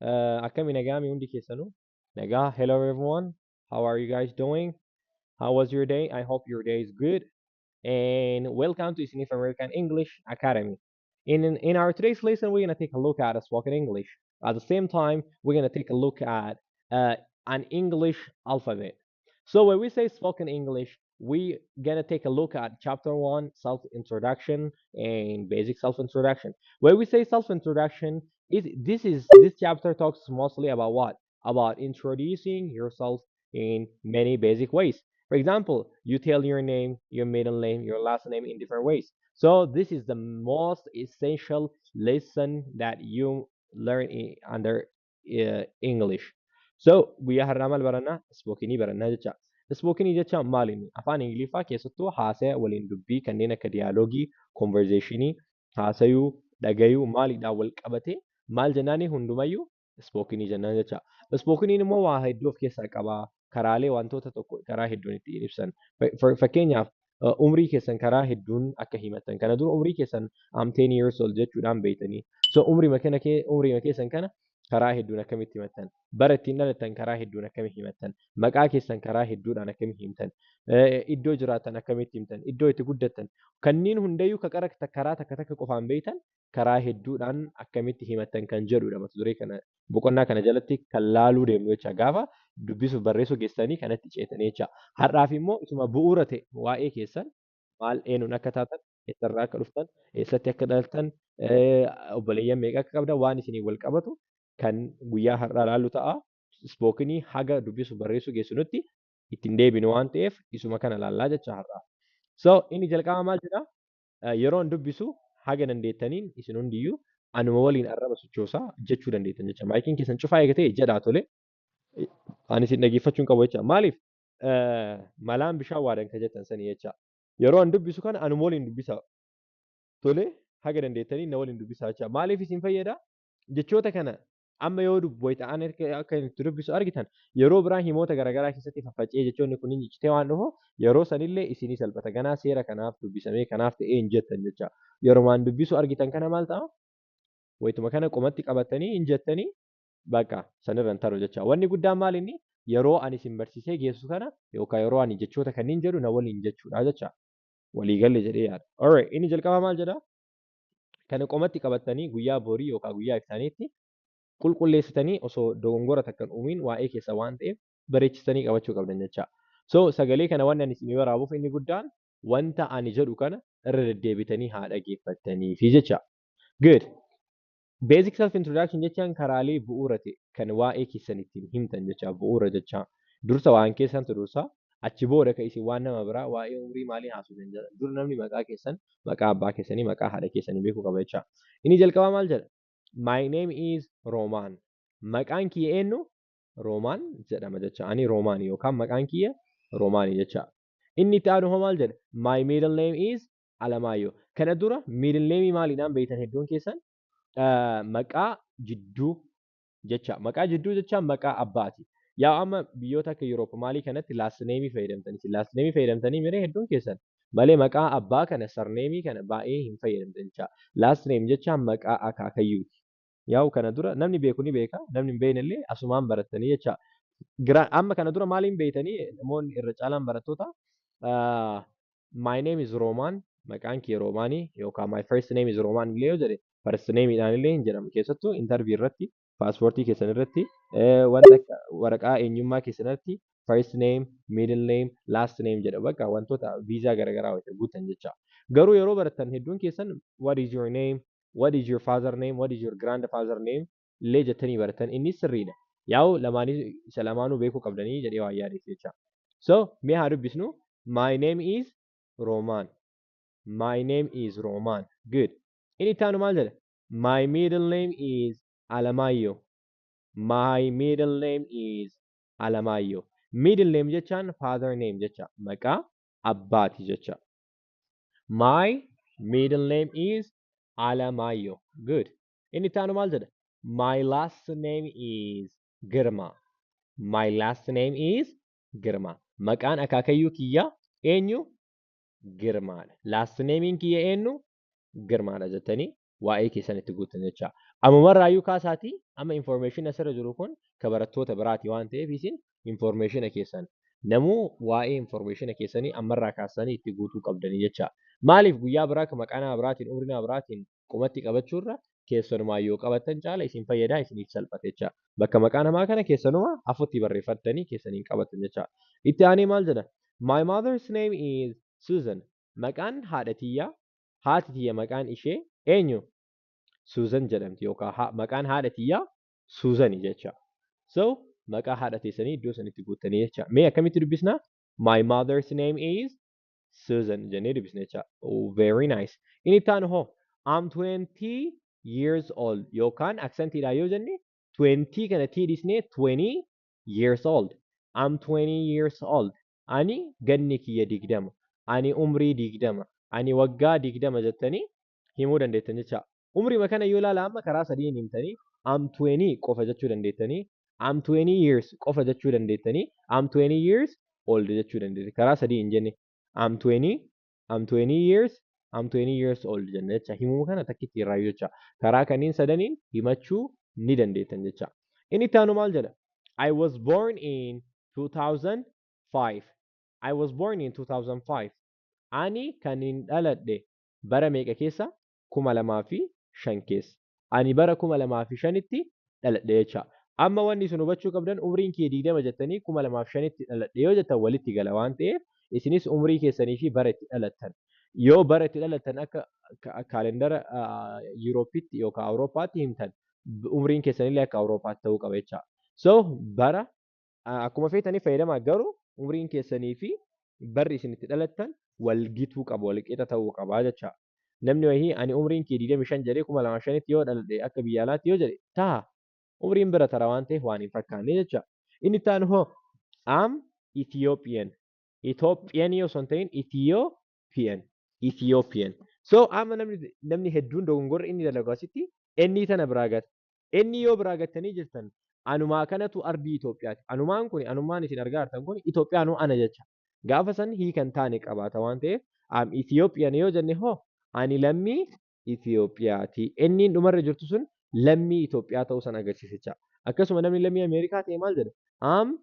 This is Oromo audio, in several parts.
Akkami nagami hundi keessanuu. Nagaa. Hello everyone. How are you guys doing? How was your day? I hope your day is good. And welcome to Sniff American English Academy. In our today's lesson, we're gonna take a look at spoken English. At the same time, we're gonna take a look at an English alphabet. So when we say spoken English, we gonna take a look at chapter one, self introduction and basic self introduction. When we say self introduction, this chapter talks mostly about what? About introducing yourself in many basic ways. For example, you tell your name, your middle name, your last name in different ways. So this is the most essential lesson that you learn under English. So guyyaa har'aa maal barannaa? Ispookanii barannaa jecha. Ispookanii jecha maaliini? Afaan Ingiliffaa keessattuu haasaya waliin dubbii kanneen akka diyaaloogii, konverzeeshinii, haasayuu, dhagayuu maaliidhaan wal qabatee maal jennaani hundumayyuu ispookanii jennaan jecha. Ispookaniin immoo waa hedduu of keessaa qaba. Karaalee wantoota tokko karaa hedduun ittiin ibsan. Fakkeenyaaf umrii keessan karaa hedduun akka himatan. Kana dura umrii keessan am 10 years old jechuudhaan beektanii. So umrii keessan kana karaa hedduun akkamitti himattan. Bara ittiin dhalattan karaa hedduun akkamitti himattan. Maqaa keessan karaa hedduudhaan akkamitti himtan. Iddoo jiraattan akkamitti himtan. Iddoo itti guddattan. Kanneen hundayyuu karaa takka takka qofaan beektan karaa hedduudhaan akkamitti himattan kan jedhudha mata duree kana boqonnaa kana jalatti kan laaluu deemnu jecha gaafa dubbisuuf barreessuu keessanii kanatti ceetanii jecha. Har'aaf immoo isuma bu'uura ta'e waa'ee keessan maal eenyuun akka taatan, eessarraa akka dhuftan, eessatti akka dhalattan, obboleeyyan meeqa akka qabdan waan isinii wal qabatu kan guyyaa har'aa laallu ta'a. Ispookinii haga dubbisuuf barreessuu geessinutti ittiin deebinu waan ta'eef isuma kana laallaa jecha har'aa. So inni jalqaba maal jedhaa? Yeroon dubbisu haga dandeettaniin isin hundiyyuu anuma waliin arraba sochoosaa jechuu dandeettan jecha. Maayikiin keessan cufaa eegatee jedhaa tole. Ani isin dhaggeeffachuun qabu jecha. Maaliif? Malaan bishaan waadan kan jettan sanii jecha. Yeroo an dubbisu kana anuma waliin dubbisa. Tole haga dandeettanii na waliin dubbisa jecha. Maaliif isin fayyada? Jechoota kana amma yoo dubboy ta'an akka itti dubbisu argitan yeroo biraan himoota garaagaraa keessatti faffacee jechoonni kun citee waan dhufu yeroo sanillee isinii salphata. Ganaa seera kanaaf dubbisamee kanaaf ta'ee hin jettan jecha. Yeromaan dubbisu argitan kana maal ta'a? Wayituma kana qomatti qabatanii hin jettanii bakka sanirran taru jecha. Wanni guddaan maal inni yeroo ani isin barsiisee geessu kana yookaan yeroo ani jechoota kanneen jedhu na waliin jechuudha jecha. Waliigalle jedhee yaada. Alright, inni jalqaba maal jedhaa? Kana qomatti qabatanii guyyaa borii yookaan guyyaa ibsaaniitti qulqulleessitanii osoo dogongora takkan uumiin waa'ee keessa waan ta'eef bareechistanii qabachuu qabdan jecha. So sagalee kana waan ani isinii waraabuuf inni guddaan wanta ani jedhu kana irra deddeebitanii haa dhaggeeffattaniifi jecha. Good. Basic self introduction jechaan karaalee bu'uura ta'e kan waa'ee keessan ittiin himtan jecha bu'uura jecha. Dursa waan keessan dursa achi booda kan isin waan nama biraa waa'ee umrii maalii haasoftan jedha. Dur namni maqaa keessan, maqaa abbaa keessanii, maqaa haadha keessanii beekuu qaba jecha. Inni jalqabaa maal jedha? My name is Roman. Maqaan kiyya eenyu? Roman jedhama jecha. Ani Roman yookaan maqaan kiyya Roman jecha. Inni itti aanu maal jedha? My middle name is Alamaayyo. Kana dura middle name maaliidhaan beektan hedduun keessan? Maqaa jidduu jecha. Maqaa jidduu jecha maqaa abbaati. Yaa amma biyyoota akka Yuroopp maalii kanatti last name fayyadamtanii. Last name fayyadamtanii miree hedduun keessan. Malee maqaa abbaa kana sarneemii kana baay'ee hin fayyadamtan jecha. Last name jecha maqaa akaakayyuuti. Yaa'u kana dura namni beeku ni beeka, namni hin beekne illee asumaan barattanii jecha. Amma kana dura maaliin beektanii namoonni irra caalaan barattoota my name is Roman, maqaan kiyya Romaanii yookaan my first name is Roman illee yoo jedhe first name dhaan illee hin jedhamu. Keessattuu interview irratti, paaspoortii keessan irratti, wanta waraqaa eenyummaa keessan irratti first name, middle name, last name jedha. Bakka wantoota viizaa garaagaraa wayita guutan jecha. Garuu yeroo barattan hedduun keessan what is your name? What is your father name? What is your grandfather name? Illee jettanii baratan inni sirriidha. Yaa'u isa lamaanuu beekuu qabdanii jedhee waa yaadeef jecha. So mee haa dubbisnu. My name is Roman. My name is Roman. Good. Inni itti aanu maal jedha? My middle name is Alamaayyo. My middle name is Alamaayyo. Middle name jechaan father name jecha. Maqaa abbaati jecha. My middle name is Alamaayyo. Good. Inni itti aanu maal jedha? My last name is Girma. My last name is Girma. Maqaan akaakayyuu kiyya eenyu? Girmaadha. Last namein kiyya eenyu? Girmaadha jettanii waa'ee keessan itti guutan jecha. Ammumarraayyuu kaasaatii amma information asirra jiru kun kan barattoota biraati waan ta'eef isin information keessan namuu waa'ee information keessanii ammarraa kaasanii itti guutuu qabdanii jecha. Maaliif guyyaa biraa kan maqaa nama biraatiin umrii nama biraatiin qubatti qabachuurra keessumaa yoo qabatan caala isin fayyadaa isiniif salphate jecha. Bakka maqaa namaa kana keessanuma afutti barreeffattanii keessaniin qabatan jecha. Itti aanee maal jedha? My mother's name is Susan. Maqaan haadha tiyyaa haati tiyya maqaan ishee eenyu? Susan jedhamti yookaan maqaan haadha tiyyaa Suuzanii jecha. So maqaa haadha teessanii iddoo sanitti guuttanii jecha. Mee akkamitti dubbisnaa? My mother's name is Susan jennee dubbisna jecha. Oh, very nice. Inni itti aanu hoo? I'm 20 years old yookaan aksentiidhaan yoo jenne 20 kana tiidhisnee 20 years old. I'm 20 years old. Ani ganni kiyya 20. Ani umrii 20. Ani waggaa 20 jettanii himuu dandeettan jecha. Umrii kana yoo ilaala amma karaa sadiin himtanii I'm 20 qofa jechuu dandeettanii I'm 20 years qofa jechuu dandeettanii I'm 20 years old jechuu dandeettanii karaa sadii hin jenne I'm 20 years I'm 20 years old jenne jecha himuu kana takkitti irraa jecha karaa kanneen sadaniin himachuu ni dandeettan jecha. Inni itti aanu maal jedha? I was born in 2005. I was born in 2005. Ani kan hin dhaladhe bara meeqa keessa? 2005 keessa. Ani bara 2005tti dhaladhe jecha. Amma wanni isin hubachuu qabdan umriin kee 20 jettanii 2005tti dhaladhe yoo jettan walitti gala waan ta'eef isinis umrii keessanii fi bara itti dhalattan. Yoo bara itti dhalattan akka kaalendara Yuurooppiitti yookaan Awurooppaatti himtan umriin keessanillee akka Awurooppaatti ta'uu qaba jecha. So bara akkuma feetanii fayyadamaa garuu umriin keessanii fi barri isin itti dhalattan wal gituu qaba wal qixa ta'uu qaba jecha. Namni wayii ani umriin kee 25 jedhee 2005tti yoo dhaladhe akka biyya alaatti yoo jedhe ta'a. Umriin bira tara waan ta'eef waan hin fakkaanne jecha. Inni itti aanu hoo am Ethiopian. Ethiopian yoo osoo hin ta'in Ethiopian. Ethiopian. So amma namni hedduun dogongorri inni dalagu asitti inni tana biraa gata. Inni yoo biraa gattanii jirtan anumaa kanatu ardii Itoophiyaati. Anumaan kun anummaan isin argaa jirtan kun Itoophiyaanuu ana jecha. Gaafa san hiikan taane qabaata waan ta'eef am Ethiopian yoo jenne hoo ani lammii Itoophiyaati. Inni dhumarra jirtu sun lammii Itoophiyaa ta'uu san agarsiisa. Akkasuma namni lammii Ameerikaa ta'e maal jedha? Am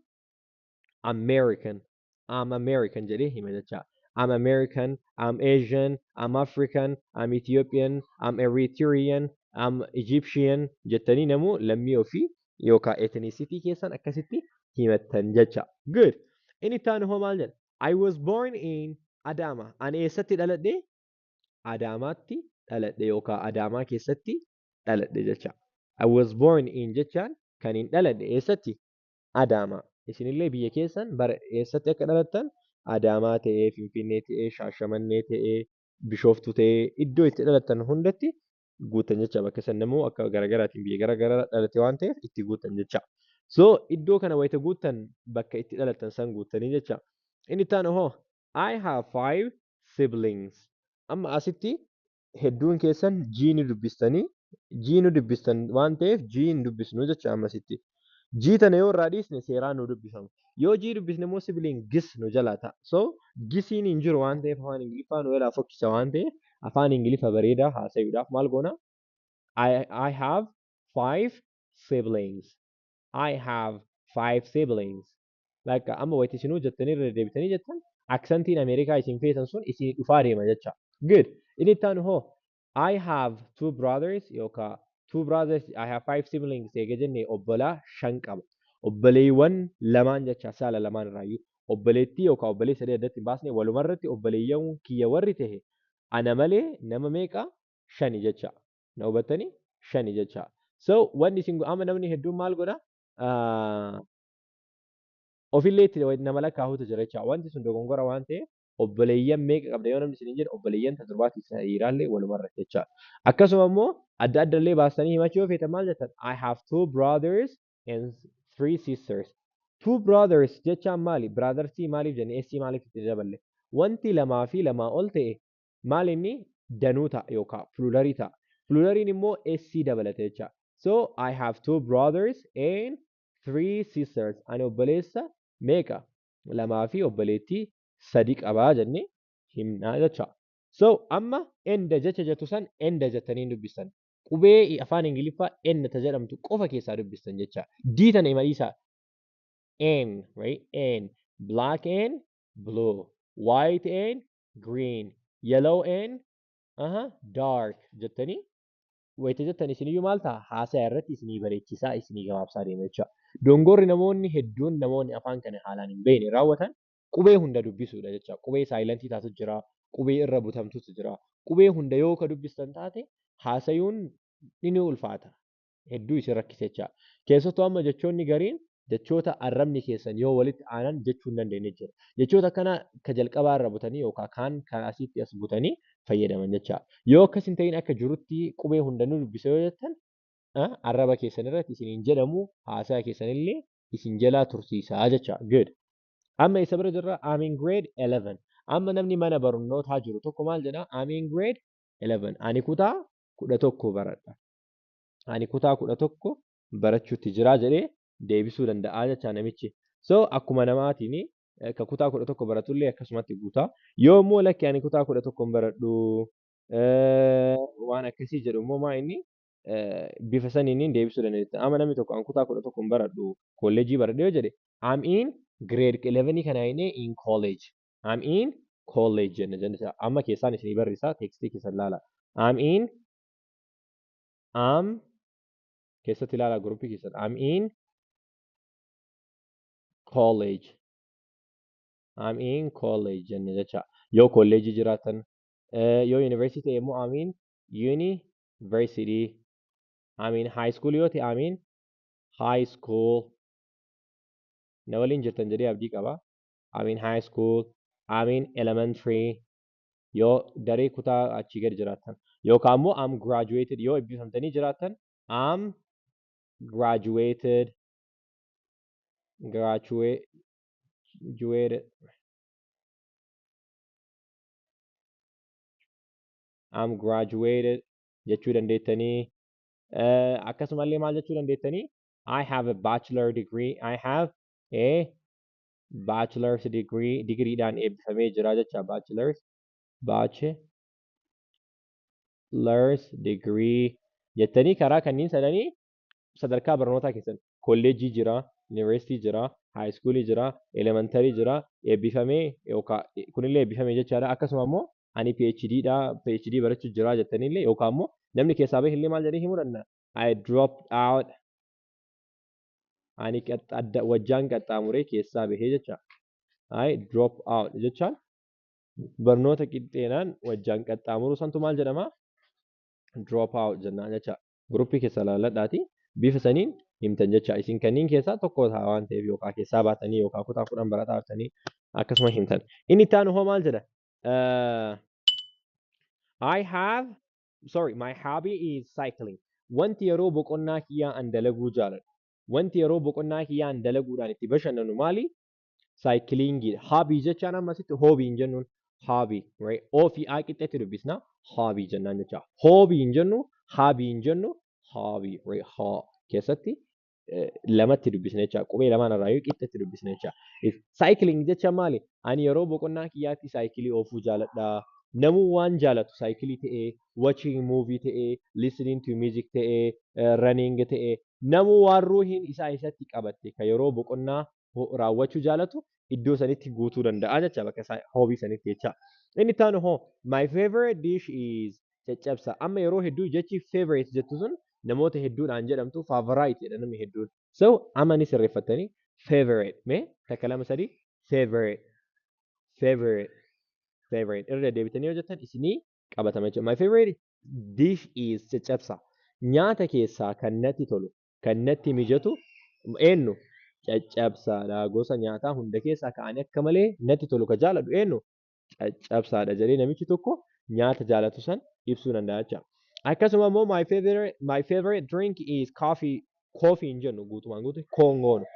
American. I'm American jedhee hima jecha. I'm American, I'm Asian, I'm African, I'm Ethiopian, I'm Eritrean, I'm Egyptian jettanii namuu lammii ofii yookaan ethnicity keessan akkasitti himattan jecha. Good. Inni itti aanu hoo maal jedha? I was born in Adama. Ani eessatti dhaladhe? Adaamaatti dhaladhe yookaan Adaamaa keessatti dhaladhe jecha. I was born in jechaan kan hin dhaladhe eessatti? Adaamaa. Isinillee biyya keessan bara eessatti akka dhalattan Adaamaa ta'ee, Finfinnee ta'ee, Shaashamannee ta'ee, Bishooftuu ta'ee iddoo itti dhalattan hundatti guutan jecha. Bakka san namuu akka garaagaraatiin biyya garaagaraa dhalate waan ta'eef itti guutan jecha. So iddoo kana wayita guutan bakka itti dhalattan san guutanii jecha. Inni itti aanu hoo I have 5 siblings. Amma asitti hedduun keessan jiini dubbistanii jiinu dubbistan waan ta'eef jiin dubbisnu jecha amma asitti. Jii tana yoo irraa dhiisne seeraan nu dubbifamu. Yoo jii dubbisne immoo sibiliin gis nu jalaa ta'a. So gisiin hin jiru waan ta'eef afaan Ingiliffaa nu jalaa fokkisa waan ta'eef afaan Ingiliffa bareedaa haasa'uudhaaf maal goona? I have 5 siblings. I have 5 siblings. Like amma wayti isinuu jettanii irra deebitanii jettan aksantiin Ameerikaa isin feetan sun isin dhufaa deema jecha. Good. Inni itti aanu hoo I have 2 brothers yookaan 2 brothers, I have 5 siblings. Eega jenne obbolaa 5 qaba. Obboleewwan lamaan jecha saala lamaan irraayyuu. Obboleettii yookaan obbolee sadii addatti hin baasne walumarratti obboleeyyan kiyya warri tahe ana malee nama meeqa 5 jecha. Na hubattanii 5 jecha. So wanni isin amma namni hedduun maal godha? Ofillee itti nama lakkaa'utu jira jecha. Wanti sun dogongora waan ta'eef obboleeyyan meeqa qabda yoo namni isin jedhu obboleeyyan torbaatii dhiiraallee walumarratti jecha. Akkasuma immoo adda addallee baastanii himachuu yoo feetan maal jettan? I have 2 brothers and 3 sisters. 2 brothers jechaan maali? Brothersi maaliif jenne? Essi maaliif itti daballe? Wanti lamaa fi lamaa ol ta'e maal inni danuu ta'a yookaan plurarii ta'a. Plurariin immoo essi dabalate jecha. So I have 2 brothers and 3 sisters. Ani obboleessa meeqa? Lamaa fi obboleettii sadi qabaa jennee himnaa jecha. So amma enda jecha jettu san enda jettanii dubbisan. qubee afaan Ingiliffaa N ta jedhamtu qofa keessaa dubbistan jecha. D tana himaliisa. N, right? N. Black N, blue. White N, green. Yellow N, dark jettanii wayita jettan isiniyyuu maal ta'a? Haasaa irratti isinii bareechisaa isinii gabaabsaa deema jechuudha. Dongorri namoonni hedduun namoonni afaan kana haalaan hin beekne raawwatan qubee hunda dubbisuudha jechuudha. Qubee saayilantii taatu jira, qubee irra butamtutu jira. Qubee hunda yoo ka dubbistan taate haasayuun ni ulfaata. Hedduu isin rakkisa jechuudha. Keessattuu amma jechoonni gariin jechoota arrabni keessan yoo walitti aanan jechuu hin dandeenye jira. Jechoota kana ka jalqabaa irra butanii yookaan kaan kan asitti as butanii fayyadaman jecha. Yoo akkas hin ta'in akka jirutti qubee hundanuu dubbisa yoo jettan arraba keessan irratti isiniin jedhamu haasaa keessanillee isin jalaa tursiisaa jecha. Good. Amma isa bira jirra I'm in grade 11. Amma namni mana barnootaa jiru tokko maal jedha? I'm in grade 11. Ani kutaa 11 baradha. Ani kutaa 11 barachuutti jira jedhee deebisuu danda'a jecha namichi. So akkuma namaatiin ka kutaa 11 baratullee akkasumatti guutaa. Yoo immoo lakki ani kutaa 11 baradhu waan akkasii jedhu immoo maa inni bifa saniin deebisuu dandeessa. Amma namni tokko an kutaa 11 baradhu kolleejii baradhee yoo jedhe I'm in grade 11 kana inni in college. I'm in college jenna. Amma keessaan isinii barreessaa teekstii keessan laala. I'm keessatti ilaala gruppii keessatti. I'm in college. I'm in college jenna jecha. Yoo kolleejii jiraatan yoo university ta'e immoo I'm in university. I'm in high school yoo ta'e I'm in high school. Na waliin jirtan jedhee abdii qaba. I'm in high school. I'm in elementary. Yoo daree kutaa achii gadi jiraatan. Yookaan immoo I'm graduated yoo eebbifamtanii jiraatan I'm graduated. I'm graduated jechuu dandeettanii. Akkasumallee maal jechuu dandeettanii? I have a bachelor degree. I have a bachelor's degree. Degreedhaan eebbifamee jira jecha bachelor's degree jettanii karaa kanniin sadanii sadarkaa barnootaa keessan kolleejii jira, yuunivarsiitii jira, haayiskuulii jira, elementarii jira, eebbifamee yookaan kunillee eebbifamee jechaadha. Akkasuma immoo ani PhD barachuu jira jettanillee yookaan immoo namni keessaa bahillee maal jedhee himuu danda'a? I dropped out. Ani wajjaan qaxxaamuree keessaa bahee jecha. I drop out jechaan barnoota qixxeenaan wajjaan qaxxaamuruu santu maal jedhama? Drop out jennaan jecha. Gruppii keessa laalladhaati. Bifa saniin himtan jecha. Isin kanniin keessaa tokko ta'a waan ta'eef yookaan keessaa baatanii yookaan kutaa 10 barataa jirtanii akkasuma himtan. Inni itti aanu hoo maal jedha? My hobby is cycling. Wanti yeroo boqonnaa kiyyaa an dalaguu jaaladha. Wanti yeroo boqonnaa kiyyaa an dalaguudhaan itti bashannanu maali? Cyclingidha. Hobby jechaan ammasitti hobby hin jennuun hobby, right? Ofii qixxeetti dubbisna hobby jennaan jecha. Hobby hin jennu, hobby hin jennu, hobby, right? Keessatti lamatti dubbisna jecha. Qubee lamaan irraa yoo qixxeetti dubbisna jecha. Cycling jecha maali? Ani yeroo boqonnaa kiyyaatti saayikilii oofuu jaaladha. Namuu waan jaalatu saayikilii ta'ee, watching movie ta'ee, listening to music ta'ee, running ta'ee, namuu waan ruuhiin isaa isatti qabatte kan yeroo boqonnaa raawwachuu jaalatu iddoo sanitti guutuu danda'a jecha bakka hobbii sanitti jecha. Inni itti aanu hoo my favorite dish is caccabsa. Amma yeroo hedduu jechi favorite jettu sun namoota hedduudhaan jedhamtu favorite jedha namni hedduun. So amma ni sirreeffattanii favorite mee takka lama sadii favorite irra deebitanii yoo jettan isinii qabatama jechuudha. My favorite dish is caccabsa. Nyaata keessaa kan natti tolu kan natti mijatu eenyu? Caccabsaadha. Gosa nyaataa hunda keessaa ka'anii akka malee natti tolu ka jaalladhu eenyu? Caccabsaadha jedhee namichi tokko nyaata jaalatu san ibsuu danda'a jechuudha. Akkasuma immoo my favorite drink is coffee. Coffee hin jennu guutumaan guutu koongoonu.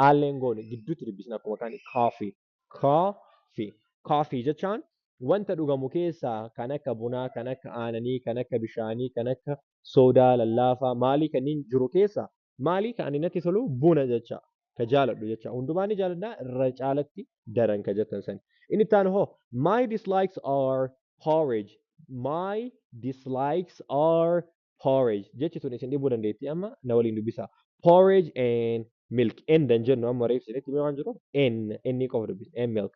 Aalleen goonu gidduutti dubbisna akkuma kaani coffee jechaan wanta dhugamu keessaa kan akka bunaa, kan akka aananii, kan akka bishaanii, kan akka soodaa lallaafaa maalii kanneen jiru keessaa maalii kan inni natti tolu buna jecha ka jaaladhu jecha hundumaan ni jaaladha irra caalatti daran ka jettan sani. Inni itti aanu hoo my dislikes are porridge. My dislikes are porridge jechi tun isin dhibuu dandeetti amma na waliin dubbisa porridge and milk endan jennu amma reef isinitti mee waan jiru inni qofa dubbisa and milk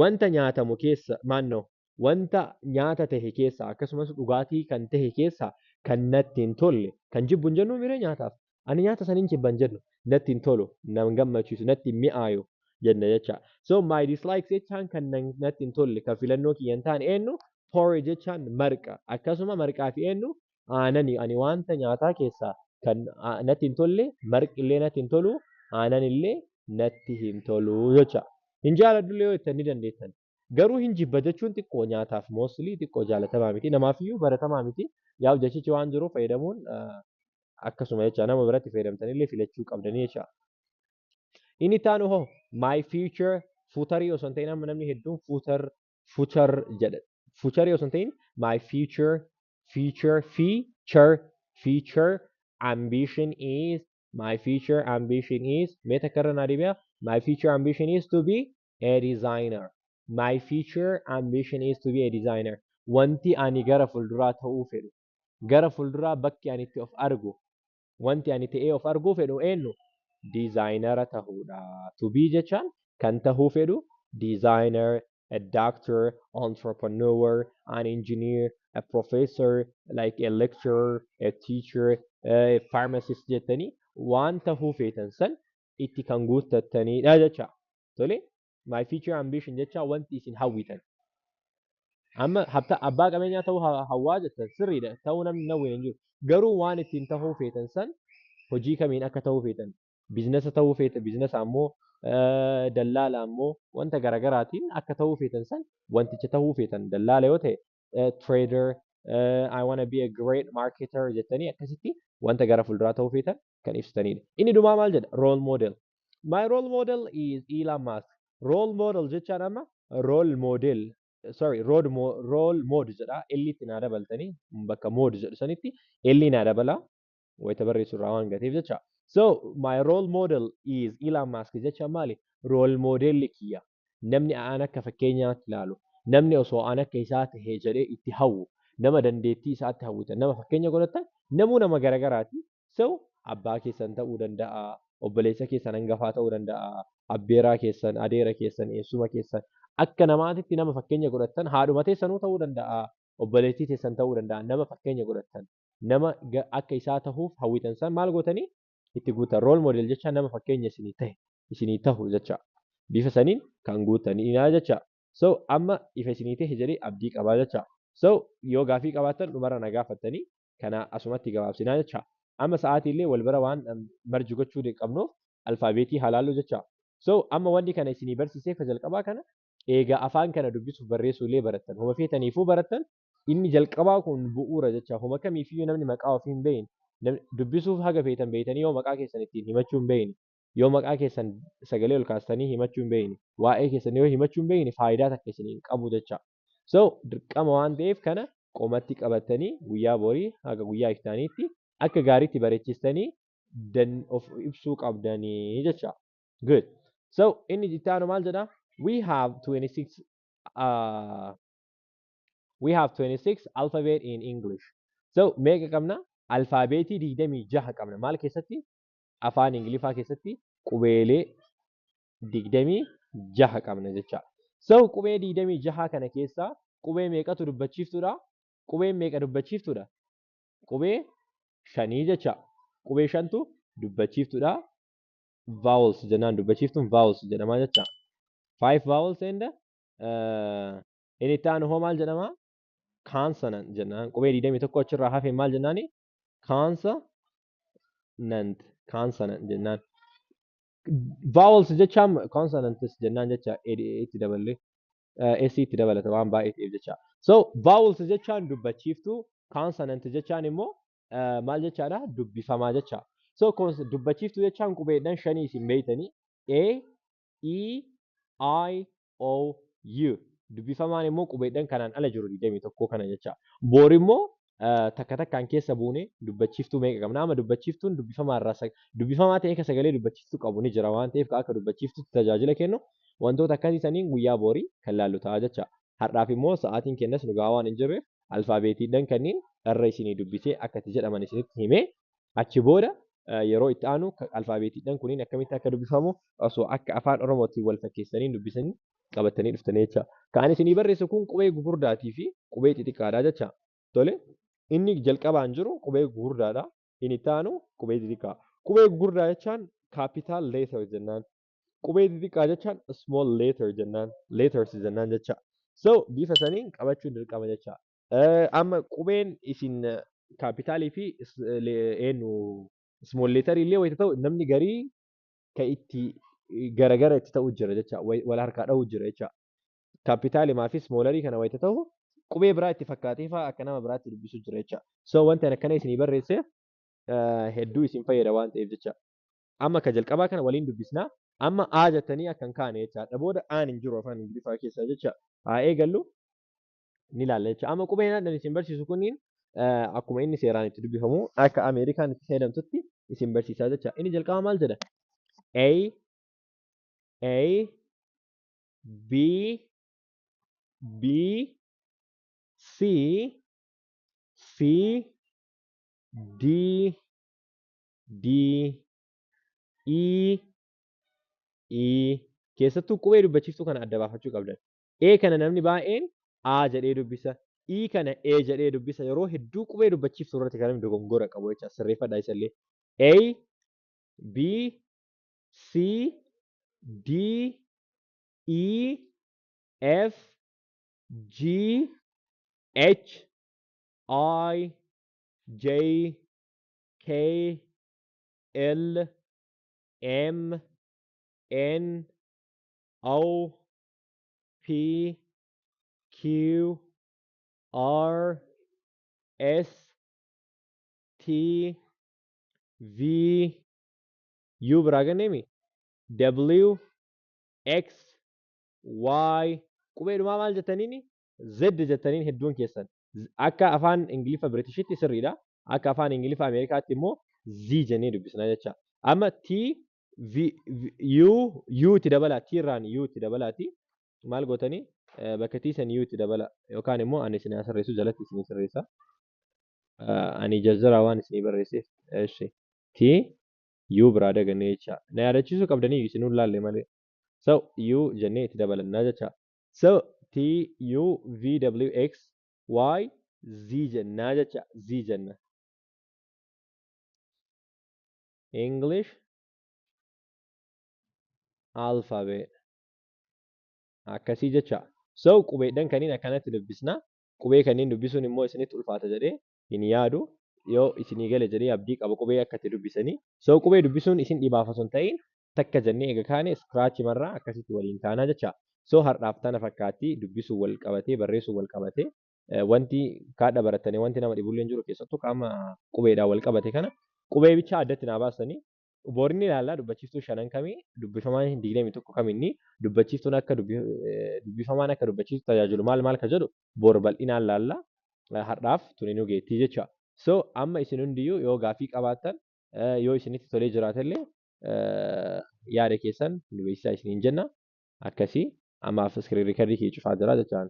wanta nyaatamu keessa maannoo wanta nyaata tahe keessa akkasumas dhugaatii kan tahe keessa kan natti hin tolle kan jibbu hin jennu miree nyaataaf ani nyaata saniin jibban jennu natti hin tolu na hin gammachiisu natti hin mi'aayu jenna jecha so my dislikes jechaan kan natti hin tolle kan filannoo kiyya hin taane eenyu porridge jechaan marqa akkasuma marqaa fi eenyu aanani ani wanta nyaataa keessaa kan natti hin tolle marqillee natti hin tolu aananillee natti hin tolu jecha hin jaaladhullee yoo itti ni dandeettan garuu hin jibba jechuun xiqqoo nyaataaf mostly xiqqoo jaalatamaa miti namaafiyyuu baratamaa miti yaa'u jechichi waan jiru fayyadamuun akkasuma jecha nama biratti fayyadamtanillee filachuu qabdanii jecha inni taanu hoo my future fuutarii osoo hin ta'in amma namni hedduun fuutar jedha fuutarii osoo hin ta'in my future ambition is my future ambition is meta karra na dibiya my future ambition is to be a designer my future ambition is to be a designer wanti ani gara fulduraa ta'uu fedhu gara fulduraa bakki ani itti of argu wanti ani ta'ee of arguu fedhu eenyu dizaayinara tahuudha to be jechaan kan tahuu fedhu designer a doctor entrepreneur an engineer a professor like a lecturer a teacher a pharmacist jettanii waan tahuu feetan san itti kan guuttattaniidha jecha tole my future ambition jecha wanti isin hawwitan amma habta abbaa qabeenyaa ta'uu hawwaa jettan sirriidha ta'uu namni nawween hin jiru garuu waan ittiin tahuu feetan san hojii kamiin akka ta'uu feetan biizinasa ta'uu feeta biizinasa ammoo dallaala ammoo wanta garagaraatiin akka ta'uu feetan san wanticha ta'uu feetan dallaala yoo ta'e trader I want to be a great marketer jettanii akkasitti wanta gara fulduraa ta'uu feetan kan ibsitanidha. Inni dhumaa maal jedha role model. My role model is Elon Musk. Role model jechaan amma role model role mode jedha illi itti naa dabaltanii bakka mode jedhu sanitti illi naa dabala wayita barreessurraa waan gateef jecha. So my role model is Elon Musk jecha maali role model kiyya namni aan akka fakkeenyaatti ilaalu namni osoo aan akka isaa tahee jedhee itti hawwu nama dandeettii isaatti hawwitan nama fakkeenya godhatan namuu nama garagaraati. So abbaa keessan ta'uu danda'a obboleessa keessan hangafaa ta'uu danda'a abbeeraa keessan adeera keessan eessuma keessan akka namaatitti nama fakkeenya godhatan haadhuma teessanuu ta'uu danda'a obboleettii teessan ta'uu danda'a nama fakkeenya godhatan nama akka isaa tahuuf hawwitan san maal gootanii itti guutan rool moodel jecha nama fakkeenya isinii tahu jecha bifa saniin kan guutanidha jecha so amma ifa isinii tahe jedhee abdii qabaa jecha so yoo gaafii qabaatan dhumarra na gaafattanii kana asumatti gabaabsinaa jecha amma sa'aatiillee wal bira waan marji gochuu qabnuuf alfaabeetii halaallu jecha so amma wanni kana isinii barsiisee ka jalqabaa kana eega afaan kana dubbisuuf barreessuullee barattan homa feetaniifuu barattan inni jalqabaa kun bu'uura jecha homa kamiifiyyuu namni maqaa ofii hin beeyin dubbisuuf haga feetan beeytanii yoo maqaa keessan ittiin himachuu hin beeyni yoo maqaa keessan sagalee ol kaastanii himachuu hin beeyni waa'ee keessan yoo himachuu hin beeyni faayidaa takka isiniin qabu jecha so dirqama waan ta'eef kana qomatti qabatanii guyyaa borii haga guyyaa iftaaniitti akka gaariitti bareechistanii of ibsuu qabdanii jecha good so inni ittaanu maal jedha we have 26 alphabet in English so meeqa qabna alfaabeetii 26 qabna maal keessatti afaan ingiliffaa keessatti qubeelee 26 qabna jecha so qubee 26 kana keessaa qubee meeqatu dubbachiiftuudha qubeen meeqa dubbachiiftuudha qubee 5 jecha qubee 5tu dubbachiiftuudha vowels jennaan dubbachiiftuun vowels jedhama jecha 5 vowels and inni itti aanu hoo maal jedhama consonant jennaan qubee 21 achirraa hafe maal jennaani consonant jennaan vowels jechaan consonants jennaan jecha itti dabalee s itti dabalata waan baay'eef jecha so vowels jechaan dubbachiiftuu consonant jechaan immoo maal jechaadha dubbifamaa jecha so dubbachiiftuu jechaan qubeedhaan shanii isin beeytanii a e I O U dubbifamaan immoo qubeedhaan kanaan ala jiru 21 kana jecha boor immoo takka takkaan keessa buune dubbachiiftuu meeqa qabna ama dubbachiiftuun dubbifamaa ta'ee ka sagalee dubbachiiftuu qabu ni jira waan ta'eef akka dubbachiiftuutti tajaajila kennu wantoota akkasii saniin guyyaa boorii kan laallu ta'a jecha har'aaf immoo sa'aatiin kennas nu gahaa waan hin jirreef alfaabeetiidhaan kanneen irra isinii dubbisee akkatti jedhaman isinitti himee achi booda yeroo itti aanu alfaabeetiidhaan kuniin akkamitti akka dubbifamu osoo akka afaan Oromootiin wal fakkeessanii dubbisanii qabatanii dhuftanii jecha. Kan isinii barreessu kun qubee gurguddaatii fi qubee xixiqqaadha jecha. Tole inni jalqabaan jiru qubee gurguddaadha. Inni itti aanu qubee xixiqqaa. Qubee gurguddaa jechaan capital letter jennaan. Qubee xixiqqaa jechaan small letter jennaan. Letters jennaan jecha. So bifa saniin qabachuun dirqama jecha. Amma qubeen isin kaapitaalii fi small letter illee wayita ta'u namni garii kan itti garagara itti ta'u jira jecha. Wal harkaa dha'u jira jecha. Kaapitaalimaa fi smoolarii kana wayita ta'u qubee biraa itti fakkaatee fa'aa akka nama biraatti dubbisu jira jecha. So wanti ani akkana isinii barreesse hedduu isin fayyada waan ta'eef jecha. Amma ka jalqabaa kana waliin dubbisnaa. Amma A jettanii akka hin kaane jechaadha. Booda aan hin jiru afaan Ingiliffaa keessa jecha. Haa eegallu ni ilaalla jecha. Amma qubeen adda isin barsiisu kunniin akkuma inni seeraan itti dubbifamu akka Ameerikaan itti fayyadamtutti isin barsiisaa jecha. Inni jalqaba maal jedha? A, B, C, D, E keessattuu qubee dubbachiiftuu kana adda baafachuu qabdan. E kana namni baay'een A jedhee dubbisa. E kana E jedhee dubbisa. Yeroo hedduu qubee dubbachiiftuu irratti kan namni dogongora qabu jecha sirreeffadhaa isallee. A, B, C, D, E, F, G, H, I, J, K, L, M, N, O, P, Q, R, S, T, V, U biraa ganneemi W, X, Y, qubeedhumaa maal jettaniini? Z jettaniin hedduun keessan. Akka afaan Ingiliffa Biritishitti sirriidha. Akka afaan Ingiliffa Ameerikaatti immoo Z jennee dubbisna jecha. Amma T, U itti dabala. T irraan U itti dabalaati. Maal gootanii? Bakka T san U itti dabala. Yookaan immoo ani isin sirreessu jalatti isin sirreessa. Ani jazzaraa waan isinii barreesseef. T, U biraa dagannee jecha. Na yaadachiisuu qabdanii isin laalle malee. So U jennee itti dabalannaa jecha. So T, U, V, W, X, Y, Z jennaa jecha. Z jenna. English alphabet. Akkasii jecha. So qubeedhaan kaniin akkanatti dubbisna. Qubee kaniin dubbisuun immoo isinitti ulfaata jedhee hin yaadu. Yoo isinii gale jedhee abdii qaba qubee akkatti dubbisanii. So qubee dubbisuun isin dhibaaf osoo hin ta'in takka jennee eega kaane scratch marraa akkasitti waliin kaanaa jecha. So har'aaf tana fakkaatti dubbisuu wal qabatee barreessuu wal qabatee wanti kaadha baratanii wanti nama dhibullee jiru keessattuu qaama qubeedhaan wal qabate kana qubee bicha addatti naa baasanii boorni ilaallaa dubbachiiftuu shanan kamii dubbifamaan 21 kaminni dubbachiiftuun akka dubbifamaan akka dubbachiiftu tajaajilu maal ka jedhu boor bal'inaan ilaallaa har'aaf tuninuu geettii jecha. So amma isin hundiyyuu yoo gaafii qabaattan yoo isinitti tolee jiraatallee yaada keessan nu beeksisaa isiniin jenna akkasii ammaaf iskiriin riikardii kee cufaa jira jechaan.